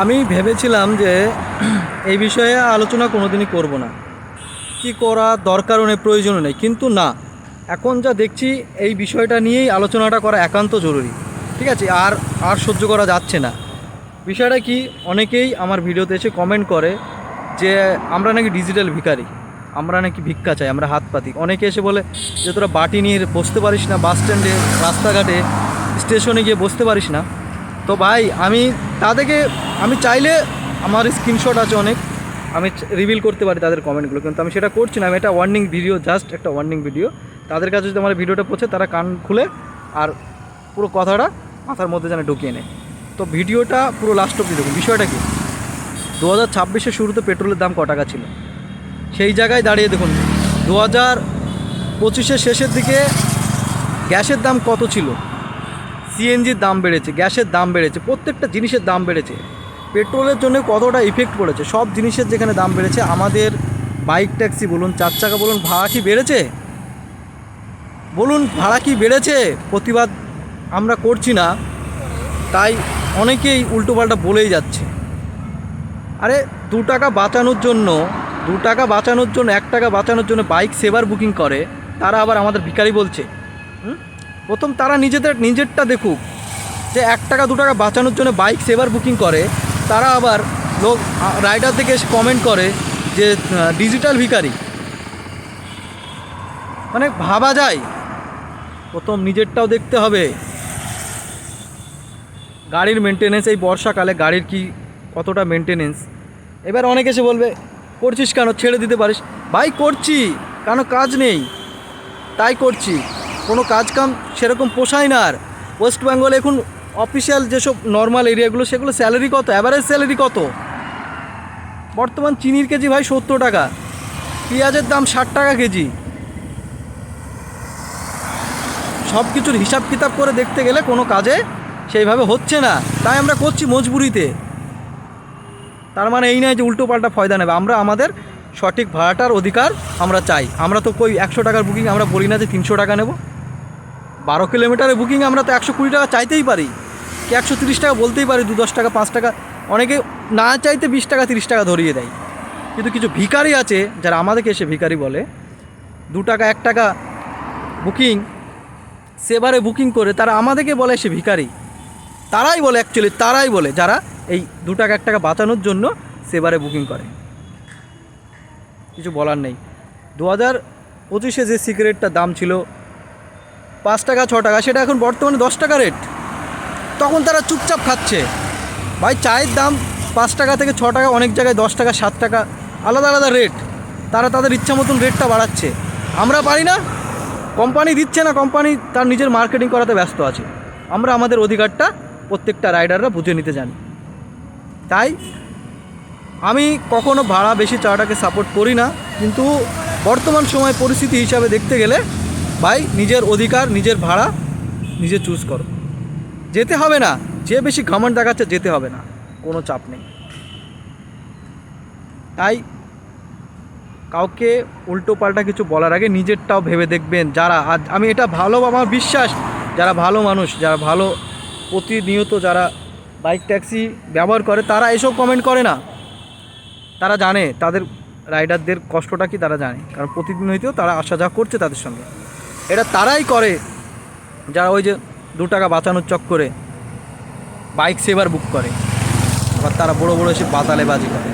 আমি ভেবেছিলাম যে এই বিষয়ে আলোচনা কোনোদিনই করব না, কি করা দরকারও নেই, প্রয়োজনও নেই, কিন্তু না, এখন যা দেখছি এই বিষয়টা নিয়েই আলোচনাটা করা একান্ত জরুরি। ঠিক আছে, আর সহ্য করা যাচ্ছে না। বিষয়টা কি, অনেকেই আমার ভিডিওতে এসে কমেন্ট করে যে আমরা নাকি ডিজিটাল ভিখারি, আমরা নাকি ভিক্ষা চাই, আমরা হাত পাতি। অনেকে এসে বলে যে তোরা বাটি নিয়ে বসতে পারিস না, বাস স্ট্যান্ডে, রাস্তাঘাটে, স্টেশনে গিয়ে বসতে পারিস না। তো ভাই তাদেরকে আমি চাইলে আমার স্ক্রিনশট আছে অনেক, আমি রিভিল করতে পারি তাদের কমেন্টগুলো, কিন্তু আমি সেটা করছি না। আমি এটা ওয়ার্নিং ভিডিও, জাস্ট একটা ওয়ার্নিং ভিডিও। তাদের কাছে যদি আমার ভিডিওটা পৌঁছে, তারা কান খুলে আর পুরো কথাটা মাথার মধ্যে যেন ঢুকিয়ে নেয়। তো ভিডিওটা পুরো লাস্ট অবধি দেখুন। বিষয়টা কি, 2026-এর শুরুতে পেট্রোলের দাম ক টাকা ছিল, সেই জায়গায় দাঁড়িয়ে দেখুন 2025-এর শেষের দিকে গ্যাসের দাম কত ছিল। সিএনজির দাম বেড়েছে, গ্যাসের দাম বেড়েছে, প্রত্যেকটা জিনিসের দাম বেড়েছে। পেট্রোলের জন্য কতটা ইফেক্ট পড়েছে, সব জিনিসের যেখানে দাম বেড়েছে, আমাদের বাইক ট্যাক্সি বলুন, 4 চাকা বলুন, ভাড়া কি বেড়েছে? বলুন, ভাড়া কি বেড়েছে? প্রতিবাদ আমরা করছি না, তাই অনেকেই উল্টোপাল্টা বলেই যাচ্ছে। আরে 2 টাকা বাঁচানোর জন্য, 1 টাকা বাঁচানোর জন্য বাইক সেভার বুকিং করে, তারা আবার আমাদের ভিখারি বলছে। প্রথম তারা নিজেরটা দেখুক, যে 1 টাকা 2 টাকা বাঁচানোর জন্য বাইক সেভার বুকিং করে, তারা আবার লোক রাইডার থেকে এসে কমেন্ট করে যে ডিজিটাল ভিখারি। মানে ভাবা যায়, প্রথম নিজেরটাও দেখতে হবে। গাড়ির মেনটেনেন্স, এই বর্ষাকালে গাড়ির কি কতটা মেনটেনেন্স। এবার অনেকে এসে বলবে করছিস কেন, ছেড়ে দিতে পারিস। ভাই করছি, কেন কাজ নেই তাই করছি, কোনো কাজ কাম সেরকম পোষায় না। আর ওয়েস্ট বেঙ্গলে এখন অফিসিয়াল যেসব নর্মাল এরিয়াগুলো, সেগুলো স্যালারি কত, অ্যাভারেজ স্যালারি কত? বর্তমান চিনির কেজি ভাই 70 টাকা, পেঁয়াজের দাম 60 টাকা কেজি। সব কিছুর হিসাব কিতাব করে দেখতে গেলে কোনো কাজে সেইভাবে হচ্ছে না, তাই আমরা করছি মজবুরিতে। তার মানে এই নয় যে উল্টো পাল্টা ফয়দা নেবে। আমরা আমাদের সঠিক ভাড়াটার অধিকার আমরা চাই। আমরা তো কই 100 টাকার বুকিং আমরা বলি না যে 300 টাকা নেব। 12 কিলোমিটারের বুকিং আমরা তো 120 টাকা চাইতেই পারি, কি 130 টাকা বলতেই পারি, 2-10 টাকা 5 টাকা, অনেকে না চাইতে 20 টাকা 30 টাকা ধরিয়ে দেয়। কিন্তু কিছু ভিখারি আছে যারা আমাদেরকে এসে ভিখারি বলে, 2 টাকা 1 টাকা বুকিং সেবারে বুকিং করে, তারা আমাদেরকে বলে সে ভিখারি। তারাই বলে, অ্যাকচুয়ালি তারাই বলে যারা এই 2 টাকা 1 টাকা বাঁচানোর জন্য সেবারে বুকিং করে। কিছু বলার নেই। 2025-এ যে সিগারেটটার দাম ছিল 5 টাকা 6 টাকা, সেটা এখন বর্তমানে 10 টাকা রেট। তখন তারা চুপচাপ খাচ্ছে। ভাই চায়ের দাম 5 টাকা থেকে 6 টাকা, অনেক জায়গায় 10 টাকা 7 টাকা, আলাদা আলাদা রেট। তারা তাদের ইচ্ছা মতন রেটটা বাড়াচ্ছে। আমরা পারি না, কোম্পানি দিচ্ছে না, কোম্পানি তার নিজের মার্কেটিং করাতে ব্যস্ত আছে। আমরা আমাদের অধিকারটা প্রত্যেকটা রাইডাররা বুঝে নিতে জানি। তাই আমি কখনো ভাড়া বেশি চাওয়াটাকে সাপোর্ট করি না, কিন্তু বর্তমান সময় পরিস্থিতি হিসাবে দেখতে গেলে ভাই নিজের অধিকার, নিজের ভাড়া নিজে চুজ করো। যেতে হবে না, যে বেশি ঘামন্ড দেখাচ্ছে যেতে হবে না, কোনো চাপ নেই। তাই কাউকে উল্টো পাল্টা কিছু বলার আগে নিজেরটাও ভেবে দেখবেন। যারা আমি এটা ভালো, আমার বিশ্বাস যারা ভালো মানুষ, যারা ভালো প্রতিনিয়ত যারা বাইক ট্যাক্সি ব্যবহার করে, তারা এসব কমেন্ট করে না। তারা জানে তাদের রাইডারদের কষ্টটা কি, তারা জানে, কারণ প্রতিদিন হইতেও তারা আসা যাওয়া করছে তাদের সঙ্গে। এটা তারাই করে যারা ওই যে 2 টাকা বাঁচানোর চক্করে বাইক সেভার বুক করে, আবার তারা বড় বড় এসে বাতালে বাজি করে।